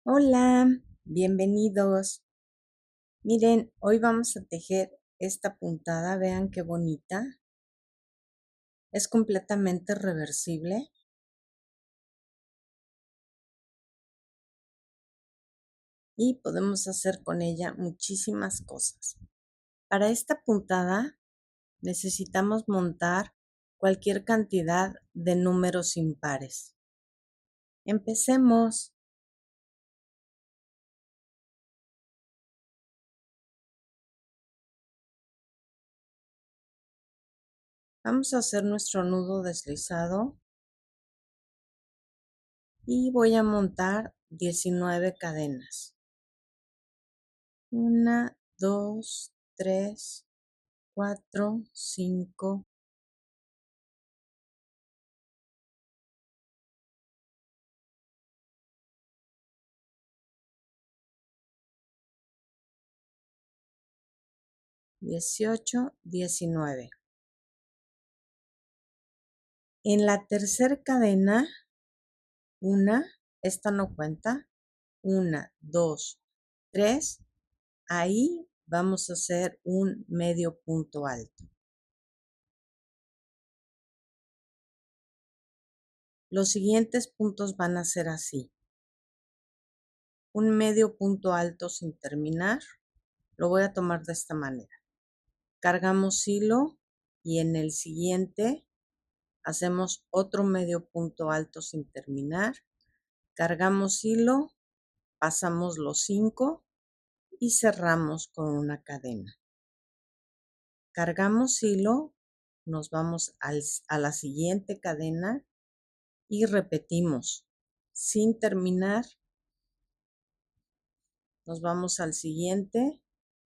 Hola, bienvenidos. Miren, hoy vamos a tejer esta puntada, vean qué bonita. Es completamente reversible y podemos hacer con ella muchísimas cosas. Para esta puntada necesitamos montar cualquier cantidad de números impares. Empecemos. Vamos a hacer nuestro nudo deslizado y voy a montar 19 cadenas. 1, 2, 3, 4, 5, 18, 19. En la tercera cadena, esta no cuenta, 1, 2, 3, ahí vamos a hacer un medio punto alto. Los siguientes puntos van a ser así. Un medio punto alto sin terminar, lo voy a tomar de esta manera. Cargamos hilo y en el siguiente hacemos otro medio punto alto sin terminar, cargamos hilo, pasamos los 5 y cerramos con una cadena. Cargamos hilo, nos vamos a la siguiente cadena y repetimos sin terminar. Nos vamos al siguiente,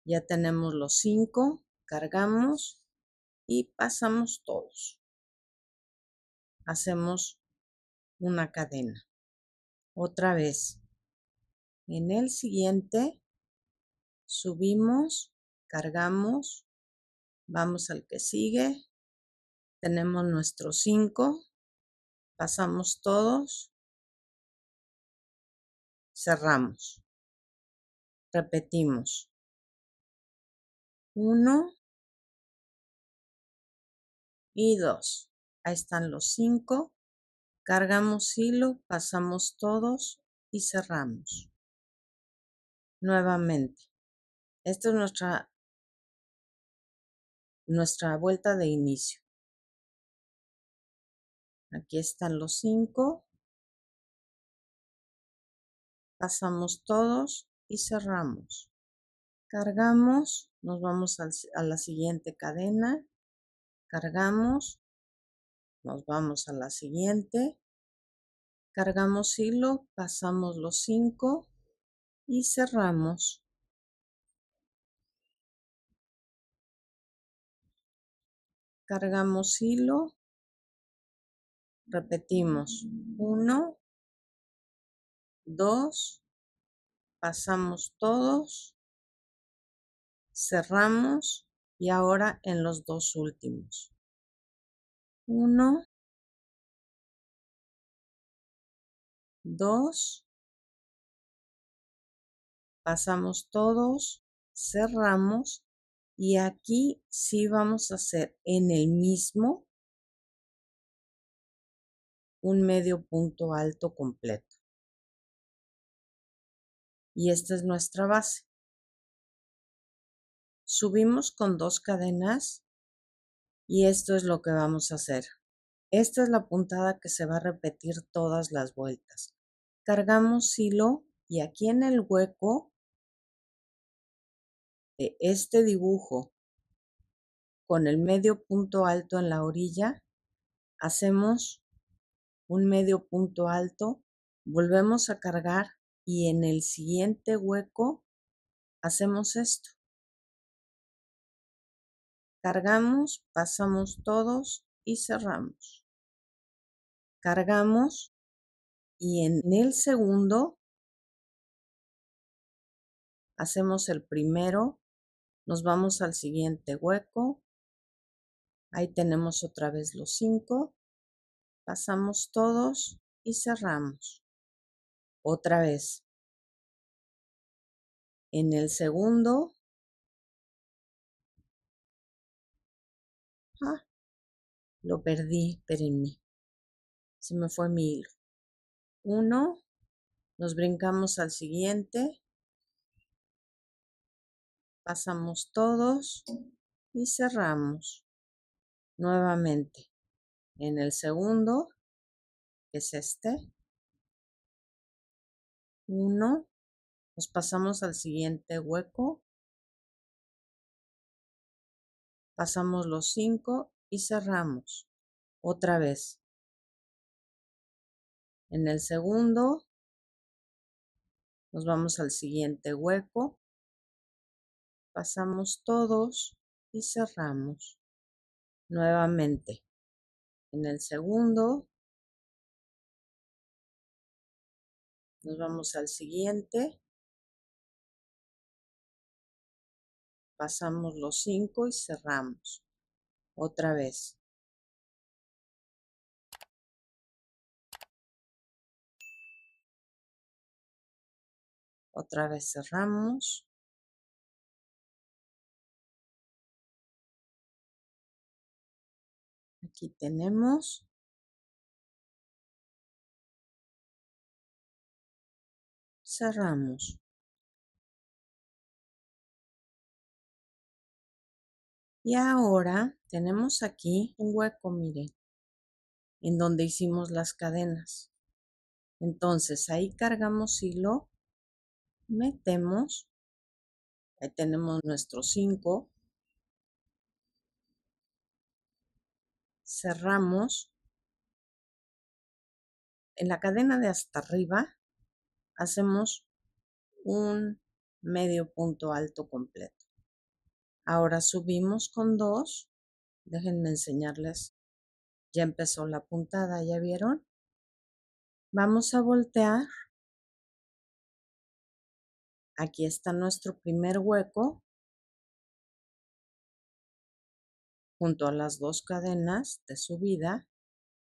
ya tenemos los 5, cargamos y pasamos todos. Hacemos una cadena. Otra vez. En el siguiente subimos, cargamos, vamos al que sigue, tenemos nuestros 5, pasamos todos, cerramos, repetimos, 1 y 2, ahí están los 5, cargamos hilo, pasamos todos y cerramos. Nuevamente, esta es nuestra vuelta de inicio. Aquí están los 5, pasamos todos y cerramos. Cargamos, nos vamos a la siguiente cadena, cargamos, nos vamos a la siguiente, cargamos hilo, pasamos los 5 y cerramos. Cargamos hilo, repetimos, 1, 2, pasamos todos, cerramos y ahora en los dos últimos. 1, 2, pasamos todos, cerramos y aquí sí vamos a hacer en el mismo un medio punto alto completo. Y esta es nuestra base. Subimos con 2 cadenas y esto es lo que vamos a hacer. Esta es la puntada que se va a repetir todas las vueltas. Cargamos hilo y aquí en el hueco de este dibujo con el medio punto alto en la orilla, hacemos un medio punto alto, volvemos a cargar y en el siguiente hueco hacemos esto. Cargamos, pasamos todos y cerramos. Cargamos y en el segundo hacemos el primero, nos vamos al siguiente hueco, ahí tenemos otra vez los 5, pasamos todos y cerramos. Otra vez, En el segundo, lo perdí, espérenme, se me fue mi hilo. 1, nos brincamos al siguiente, pasamos todos y cerramos nuevamente. En el segundo, que es este, 1, nos pasamos al siguiente hueco, pasamos los 5 y cerramos otra vez. En el segundo, nos vamos al siguiente hueco, pasamos todos y cerramos nuevamente. En el segundo, nos vamos al siguiente, pasamos los 5 y cerramos otra vez. Otra vez cerramos. Aquí tenemos. Cerramos. Y ahora tenemos aquí un hueco, miren, en donde hicimos las cadenas. Entonces ahí cargamos hilo, metemos, ahí tenemos nuestros 5, cerramos. En la cadena de hasta arriba hacemos un medio punto alto completo. Ahora subimos con 2, déjenme enseñarles, ya empezó la puntada, ¿ya vieron? Vamos a voltear, aquí está nuestro primer hueco, junto a las 2 cadenas de subida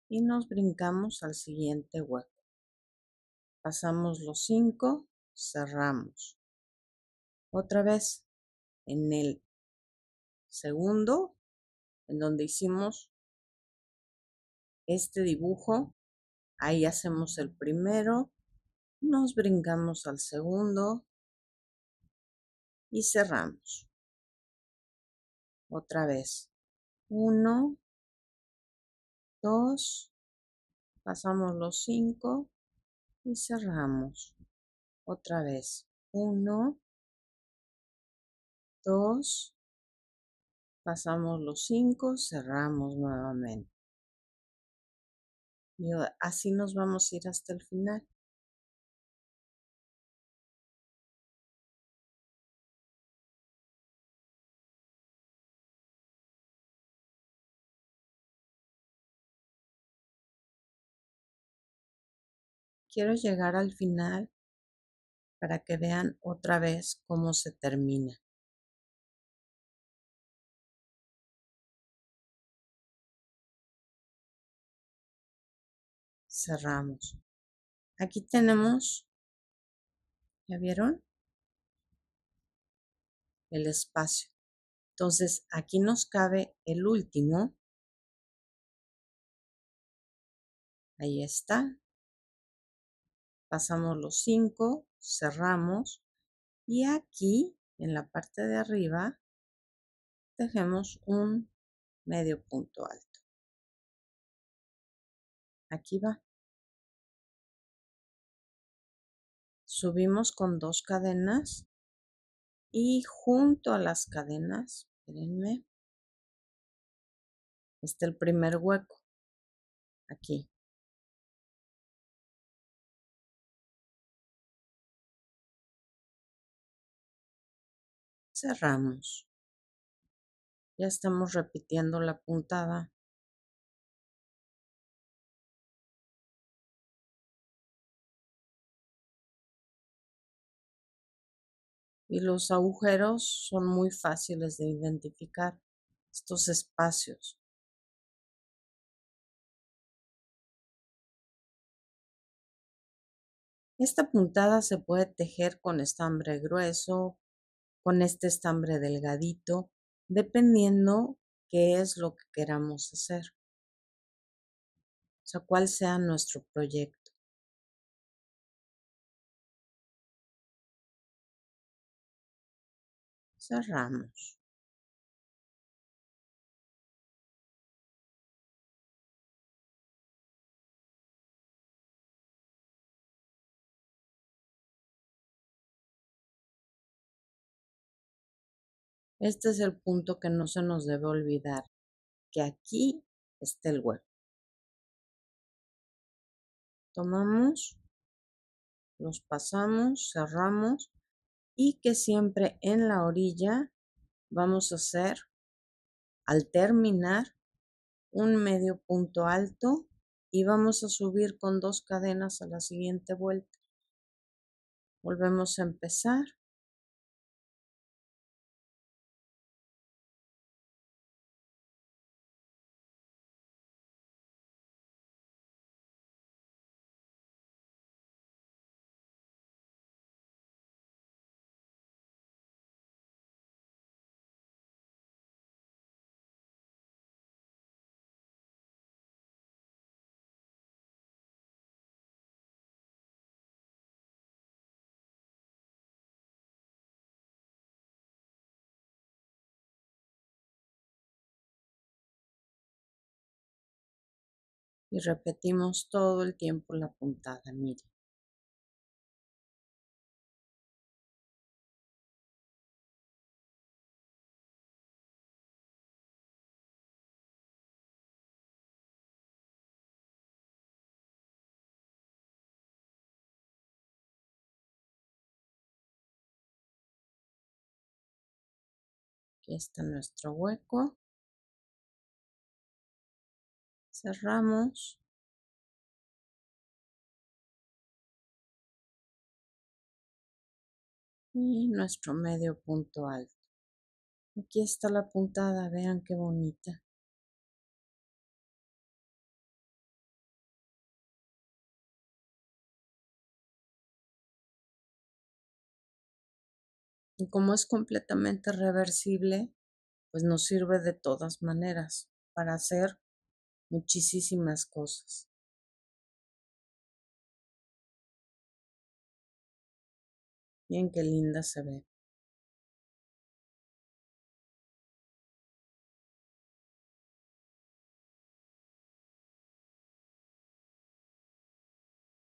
y nos brincamos al siguiente hueco. Pasamos los 5, cerramos. Otra vez en el segundo, en donde hicimos este dibujo, ahí hacemos el primero, nos brincamos al segundo y cerramos. Otra vez. 1, 2, pasamos los 5 y cerramos. Otra vez. 1, 2, pasamos los 5, cerramos nuevamente. Y así nos vamos a ir hasta el final. Quiero llegar al final para que vean otra vez cómo se termina. Cerramos. Aquí tenemos, ¿ya vieron? El espacio. Entonces aquí nos cabe el último. Ahí está. Pasamos los 5, cerramos y aquí en la parte de arriba dejemos un medio punto alto. Aquí va. Subimos con 2 cadenas y junto a las cadenas, espérenme, está el primer hueco. Aquí. Cerramos. Ya estamos repitiendo la puntada. Y los agujeros son muy fáciles de identificar, estos espacios. Esta puntada se puede tejer con estambre grueso, con este estambre delgadito, dependiendo qué es lo que queramos hacer, o sea, cuál sea nuestro proyecto. Cerramos. Este es el punto que no se nos debe olvidar, que aquí está el hueco. Tomamos, los pasamos, cerramos y que siempre en la orilla vamos a hacer, al terminar, un medio punto alto y vamos a subir con 2 cadenas a la siguiente vuelta. Volvemos a empezar. Y repetimos todo el tiempo la puntada, mire. Aquí está nuestro hueco. Cerramos. Y nuestro medio punto alto. Aquí está la puntada, vean qué bonita. Y como es completamente reversible, pues nos sirve de todas maneras para hacer muchísimas cosas. Miren qué linda se ve.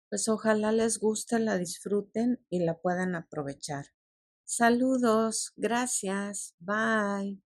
Pues ojalá les guste, la disfruten y la puedan aprovechar. Saludos, gracias, bye.